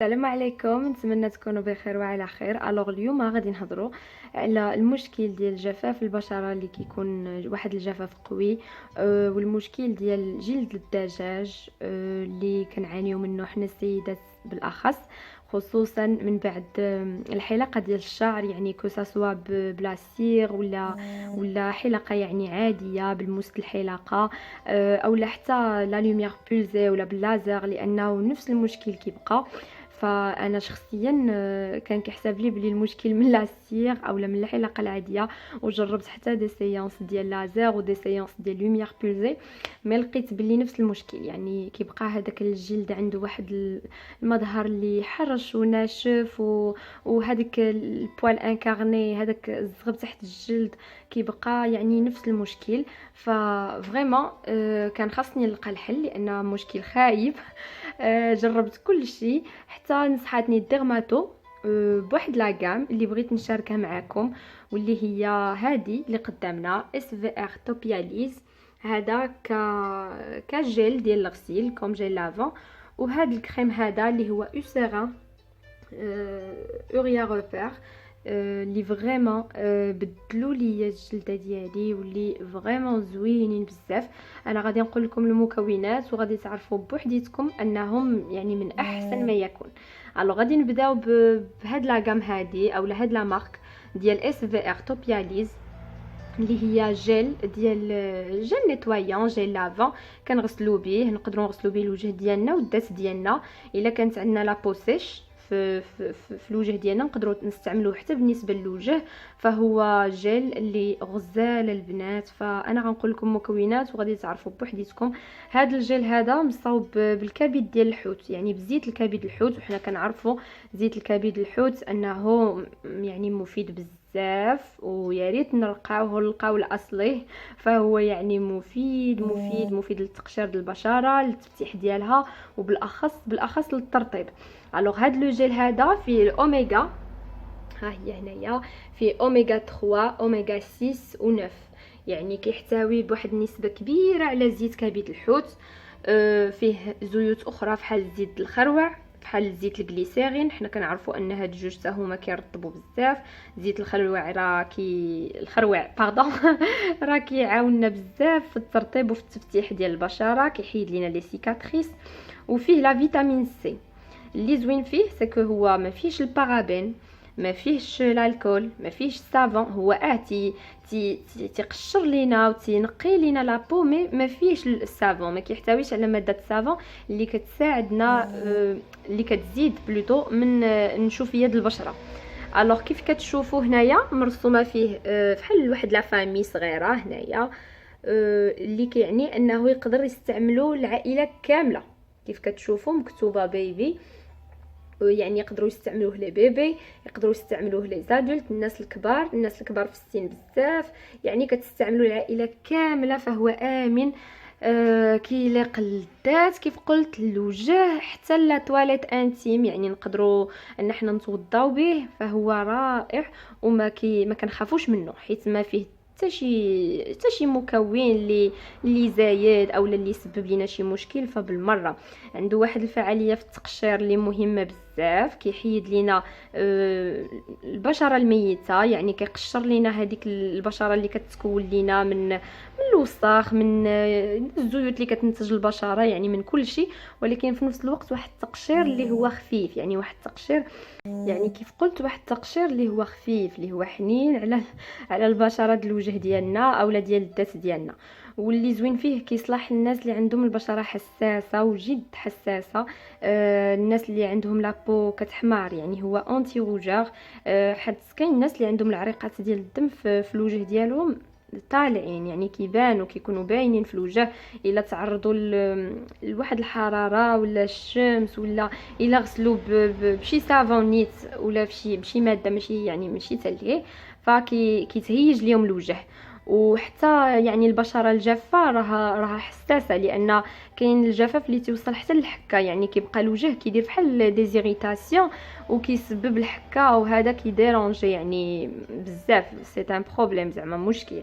السلام عليكم، نتمنى تكونوا بخير وعلى خير. اليوم غادي نهضروا على المشكل ديال جفاف البشره اللي كيكون واحد الجفاف قوي. والمشكل ديال جلد الدجاج اللي كنعانيو منه حنا السيدات بالاخص، خصوصا من بعد الحلاقه ديال الشعر، يعني كو بلا سير ولا حلاقه يعني عاديه بالموس الحلاقه، اولا حتى لا لوميير بولزي ولا باللازر، لانه نفس المشكل كيبقى. فانا شخصيا كان كيحسب لي بلي المشكل من لاسير اولا من الحلاقه العاديه، وجربت حتى دي سيونس ديال لازر ودي سيونس ديال لوميير بولزي، ما لقيت بلي نفس المشكل. يعني كيبقى هذاك الجلد عنده واحد المظهر اللي حرش وناشف وهذاك البوال انكارني، هذاك الزغب تحت الجلد كيبقى يعني نفس المشكل. ففريمون كان خاصني نلقى الحل لان مشكل خايب. جربت كل شيء حتى نصحتني الديرماتو بواحد لاغام اللي بغيت نشاركها معكم، واللي هي هذه اللي قدامنا اس في ار توبياليز. هذا كجل ديال الغسيل كوم جيل لافون، وهذا الكريم هذا اللي هو اوسيران اوريا روفير، اللي فريمون بدلوا لي الجلده ديالي واللي فريمون زوينين بزاف. انا غادي نقول لكم المكونات وغادي تعرفوا بوحديتكم انهم يعني من احسن ما يكون. غادي نبداو بهاد لاغام هادي او هاد لا مارك ديال اس في ار توبياليز، اللي هي جيل ديال جيل نيتوايون جيل لافون. كنغسلوا به، نقدروا نغسلوا به الوجه ديالنا والدات ديالنا. الا كانت عندنا لا بوسيش في الوجه ديالنا نقدروا نستعملوه حتى بالنسبه للوجه، فهو جيل اللي غزال البنات. فانا غنقول لكم مكونات وغادي تعرفوا بوحديتكم. هذا الجيل هذا مصاوب بالكبد ديال الحوت، يعني بزيت الكبد الحوت، وحنا كنعرفوا زيت الكبد الحوت انه يعني مفيد بزاف، ويا ريت نلقاو الاصلي. فهو يعني مفيد للتقشير ديال البشره، للتفتيح ديالها، وبالاخص للترطيب. هاد لو جيل هذا فيه الاوميغا، ها هي هنايا، فيه اوميغا 3 اوميغا 6 و 9، يعني كيحتوي بواحد النسبه كبيره على زيت كبد الحوت. فيه زيوت اخرى فحال زيت الخروع، بحال زيت الجليسيرين. حنا كنعرفوا ان هاد الجوج حتى هما كيرطبوا بزاف. زيت الخروع الخروع باردون راه كيعاوننا بزاف في الترطيب وفي التفتيح ديال البشره، كيحيد لينا لي سيكاتريس. وفيه لا فيتامين سي. اللي زوين فيه سكو هو ما فيهش البارابين، ما فيهش الكحول، ما فيهش الصابون. هو تيقشر لينا وتنقي لينا لابو، مي ما فيهش الصابون، ما كيحتويش على ماده الصابون اللي كتساعدنا، اللي كتزيد بلوتو من النشوفيه ديال البشره. كيف كتشوفوا هنايا مرسومه فيه فحال واحد لا فامي صغيره هنايا، اللي كيعني انه يقدر يستعملوا العائله كامله. كيف كتشوفوا مكتوبه بيبي، يعني يقدروا يستعملوه لي بيبي، يقدروا يستعملوه لي زادولت، الناس الكبار في السن بزاف، يعني كتستعملوا العائله كامله. فهو امن، كيليق للذات كيف قلت، الوجه، حتى لا تواليت انتيم، يعني نقدروا ان احنا نتوضاو به. فهو رائع ما كنخافوش منه، حيت ما فيه حتى شي مكون اللي زايد او اللي يسبب لنا شي مشكل. فبالمره عنده واحد الفعاليه في التقشير اللي مهمه بزاف، كيحيد لينا البشره الميته، يعني كيقشر لينا هذيك البشره اللي كتكون لينا من الوسخ، من الزيوت اللي كتنتج البشره، يعني من كل شيء. ولكن في نفس الوقت واحد التقشير اللي هو خفيف، يعني واحد التقشير، يعني كيف قلت واحد التقشير اللي هو خفيف، اللي هو حنين على البشره ديال الوجه ديالنا اولا ديال الذات ديالنا. واللي زوين فيه كيصلح الناس اللي عندهم البشره حساسه وجد حساسه، الناس اللي عندهم لابو كتحمار، يعني هو اونتي روجور. حيت كاين الناس اللي عندهم العريقات ديال الدم في الوجه ديالهم طالعين، يعني كيبانوا كيكونوا باينين في الوجه الا تعرضوا لواحد الحراره ولا الشمس، ولا الا غسلوا بشي صابون نيت ولا بشي ماده ماشي تلهيه، كيتهيج ليهم الوجه. وحتى يعني البشره الجافه راها حساسه، لان كاين الجفاف اللي توصل حتى للحكه، يعني كيبقى الوجه كيدير بحال ديزيريتاسيون وكيسبب الحكه، وهذا كيديرونجي يعني بزاف. سي ان بروبليم، زعما مشكل.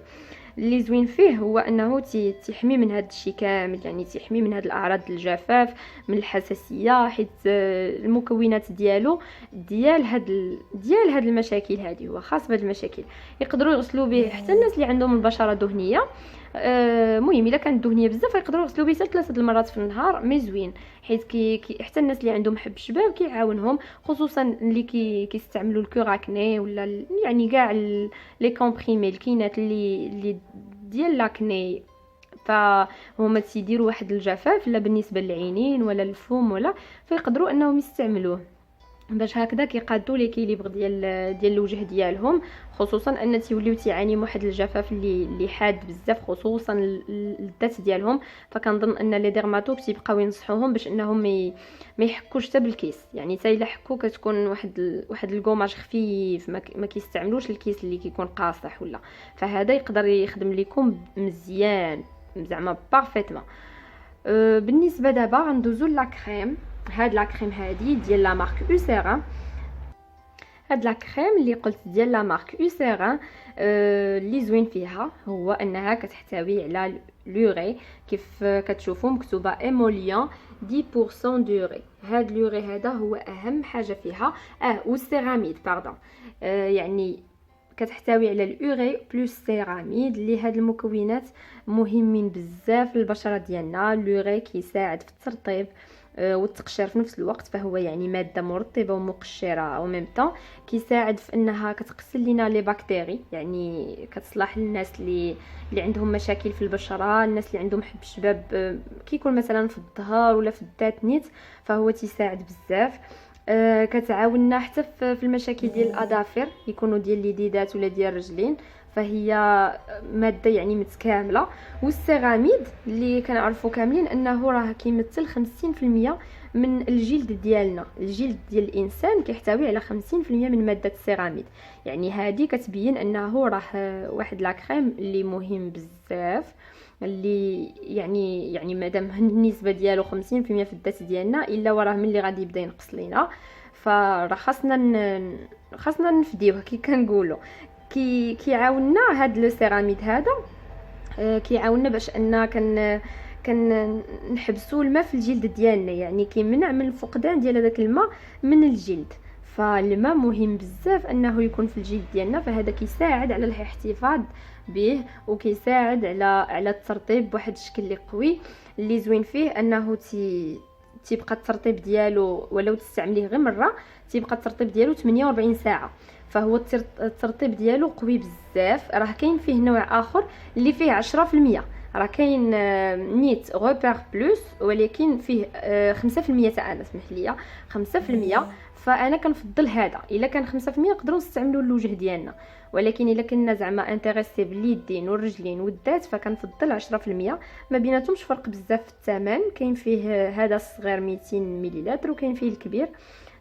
اللي زوين فيه هو انه تيحمي من هذا الشيء كامل، يعني تيحمي من هذه الاعراض الجفاف، من الحساسيه، حيت المكونات ديالو ديال هاد المشاكل هذه، هو خاص بهاد المشاكل. يقدروا يغسلوا به حتى الناس اللي عندهم البشره دهنيه. مهم الا كانت دهنيه بزاف يقدروا يغسلوا به 3 المرات في النهار، مي زوين، حيت حتى الناس اللي عندهم حب شباب كيعاونهم، خصوصا اللي كيستعملوا الكوراكني ولا يعني كاع لي كومبريمي الكينات اللي ديال لاكني، فهما تيديروا واحد الجفاف لا بالنسبه للعينين ولا الفم ولا، فيقدروا انهم يستعملوه باش هكذا كيقادوا ليكيليبر ديال الوجه ديالهم، خصوصا ان تيوليو تيعاني من واحد الجفاف اللي حاد بزاف، خصوصا الذات ديالهم. فكنظن ان لي ديرماتوب تيبقاو ينصحوهم باش انهم ما يحكوش حتى بالكيس، يعني حتى الا حكوا كتكون واحد الكوماج خفيف، ما كيستعملوش الكيس اللي كيكون قاصح ولا، فهذا يقدر يخدم لكم مزيان زعما بارفيتمون. بالنسبه دابا غندوزو لا كريم. هاد لا كريم هادي ديال لا مارك اوسيرا، هاد لا كريم اللي قلت ديال لا مارك اوسيرا اللي زوين فيها هو انها كتحتوي على لوري، كيف كتشوفوا مكتوبه ايموليون 10% دوري. هاد لوري هذا هو اهم حاجه فيها، والسيراميد باردون، يعني كتحتوي على الاوري بلس سيراميد، اللي هاد المكونات مهمين بزاف للبشره ديالنا. لوري كيساعد في الترطيب والتقشير في نفس الوقت، فهو يعني ماده مرطبه ومقشره او ميم طون، كيساعد في انها كتقتل لنا لي بكتيري، يعني كتصلح للناس اللي عندهم مشاكل في البشره، الناس اللي عندهم حب شباب كيكون مثلا في الظهر ولا في الذات نيت، فهو تيساعد بزاف. كتعاوننا حتى في المشاكل ديال الاظافر، يكونوا ديال اليديدات ولا ديال الرجلين، فهي ماده يعني متكامله. والسيراميد اللي كنعرفوا كاملين انه راه كيمثل 50% من الجلد ديالنا، الجلد ديال الانسان كيحتوي على 50% من ماده السيراميد، يعني هذه كتبين انه راه واحد لا كريم اللي مهم بزاف، اللي يعني مادام النسبه ديالو 50% في الذات ديالنا، الا وراه ملي غادي يبدا ينقص لينا، فراه خاصنا نفديوه كي كنقولوا. كيعاوننا هاد لو سيراميد هذا، كيعاوننا باش ان كان نحبسوا الماء في الجلد ديالنا، يعني كيمنع من الفقدان ديال هذاك الماء من الجلد، فالماء مهم بزاف انه يكون في الجلد ديالنا، فهذا كيساعد على الاحتفاظ به وكيساعد على الترطيب بواحد الشكل اللي قوي. اللي زوين فيه انه تيبقى الترطيب ديالو ولو تستعمليه غير مره، تيبقى الترطيب ديالو 48 ساعه، فهو الترطيب ديالو قوي بزاف. راه كاين فيه نوع اخر اللي فيه 10%، راه كاين نيت غوبير بلس، ولكن فيه 5% تاع انا سمح لي 5%، فانا كنفضل هذا. الا كان 5% نقدروا نستعملوا الوجه ديالنا، ولكن الا كنا زعما انتريسي باليدين والرجلين والذات فكنفضل 10%. ما بيناتهمش فرق بزاف في الثمن، كاين فيه هذا الصغير 200 ملل وكاين فيه الكبير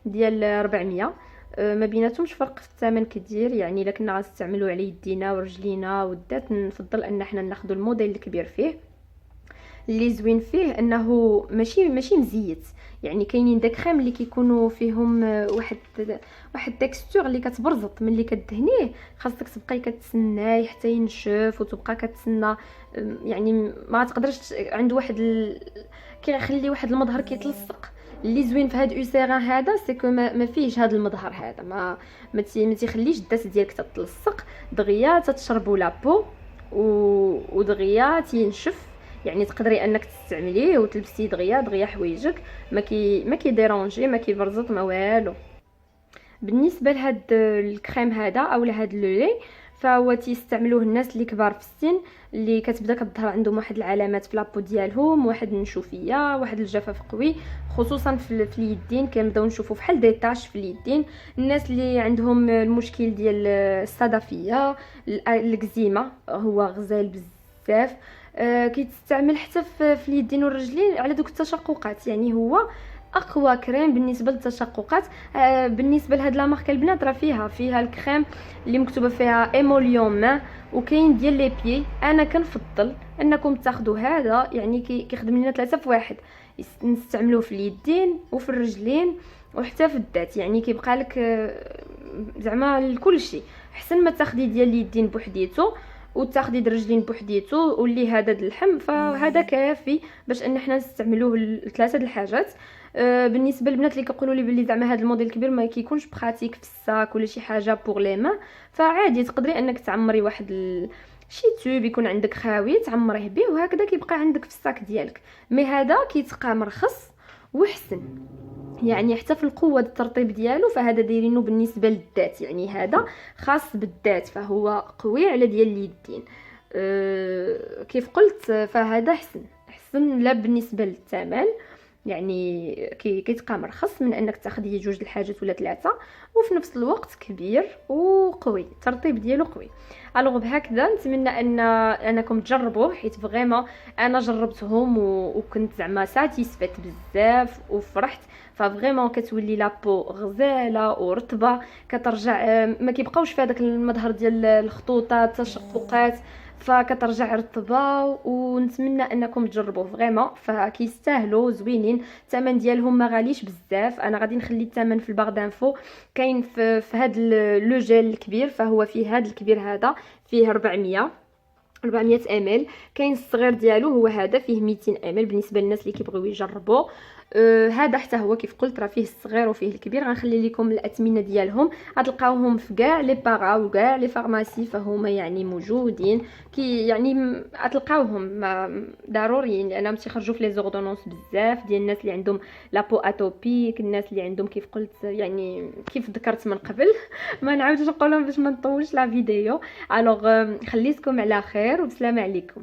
ديال 400، ما بيناتهمش فرق في الثمن كتير. يعني الا كنا غنستعملوا على يدينا ورجلينا والذات نفضل ان احنا ناخذ الموديل الكبير فيه. اللي زوين فيه انه ماشي مزيت، يعني كاينين داك خيم اللي كيكونوا فيهم واحد تكستور اللي كتبرزط ملي كدهنيه، خاصك تبقاي كتسناي حتى ينشف وتبقى كتسنى، يعني ما تقدرش عند كيخلي واحد المظهر كيتلصق. اللي زوين في هاد اوسيران هذا سيكو ما فيهش هاد المظهر هذا، ما تيخليش الداس ديالك تتلصق دغيا، تتشربوا لابو ودغيا تينشف، يعني تقدري انك تستعمليه وتلبسيه دغيا حوايجك، ما كيديرونجي، ما كيبرزط، ما والو. بالنسبه لهاد الكريم هذا او لهاد لولي، فهو تيستعملوه الناس اللي كبار في السن، اللي كتبدا كتظهر عندهم واحد العلامات في لابو ديالهم، واحد النشوفيه، واحد الجفاف قوي، خصوصا في اليدين، كنبداو نشوفوا فحال دي طاش في اليدين. الناس اللي عندهم المشكل ديال الصدفيه، الاكزيما، هو غزال بزاف، كيتستعمل حتى في اليدين والرجلين على دوك التشققات، يعني هو اقوى كريم بالنسبه للتشققات. بالنسبه لهاد لا ماركه البنات راه فيها الكريم اللي مكتوبه فيها ايموليون ما، وكاين ديال لي بيي. انا كنفضل انكم تاخذوا هذا، يعني كيخدم لنا 3 في 1، نستعملوه في اليدين وفي الرجلين وحتى في الذات، يعني كيبقى لك زعما لكل شيء. احسن ما تاخدي ديال اليدين بوحديتو وتاخدي درجلين بوحديتو، واللي هذا اللحم فهذا كافي باش ان حنا نستعملوه لثلاثه د الحاجات. بالنسبه للبنات اللي كيقولوا لي بلي زعما هذا الموديل الكبير ما كيكونش براتيك في الساك ولا شي حاجه بوغ لي مان، فعادي تقدري انك تعمري واحد شي توب يكون عندك خاوي تعمريه به، وهكذا كيبقى عندك في الساك ديالك. مي هذا كيتقى مرخص وحسن، يعني حتى في القوه الترطيب ديالو فهذا دايرينه بالنسبه للذات، يعني هذا خاص بالذات فهو قوي على ديال اليدين. كيف قلت فهذا حسن لا بالنسبه للثمن، يعني كيتقى مرخص من انك تاخدي جوج الحاجات ولا ثلاثه، وفي نفس الوقت كبير وقوي، الترطيب ديالو قوي. الوغ بهكذا نتمنى انكم تجربوه، حيت فريمون انا جربتهم وكنت زعما ساتيسفيت بزاف وفرحت. ففريمون كتولي لابو غزاله ورطبه، كترجع ما كيبقاوش في هذاك المظهر ديال الخطوطات التشققات، فكترجع رطبه. ونتمنى انكم تجربوه فريمون، فكيستاهلوا زوينين، الثمن ديالهم ما غاليش بزاف. انا غادي نخلي الثمن في الباغ دانفو. كاين في هذا لو جيل الكبير، فهو فيه هذا الكبير هذا فيه 400 ام ال. كاين الصغير ديالو هو هذا فيه 200 ام ال بالنسبه للناس اللي كيبغيو يجربوا. هذا حتى هو كيف قلت راه فيه الصغير وفيه الكبير. غنخلي لكم الاثمنه ديالهم، غتلقاوهم في كاع لي باغا وكاع لي فارماسي، فهما يعني موجودين يعني غتلقاوهم ضروريين، لان تيخرجوا في لي زوردونونس بزاف ديال الناس اللي عندهم لابو اتوبيك، الناس اللي عندهم كيف قلت يعني كيف ذكرت من قبل ما نعاودش نقولهم باش ما نطولش لا فيديو. الوغ خليتكم على خير وبسلامه عليكم.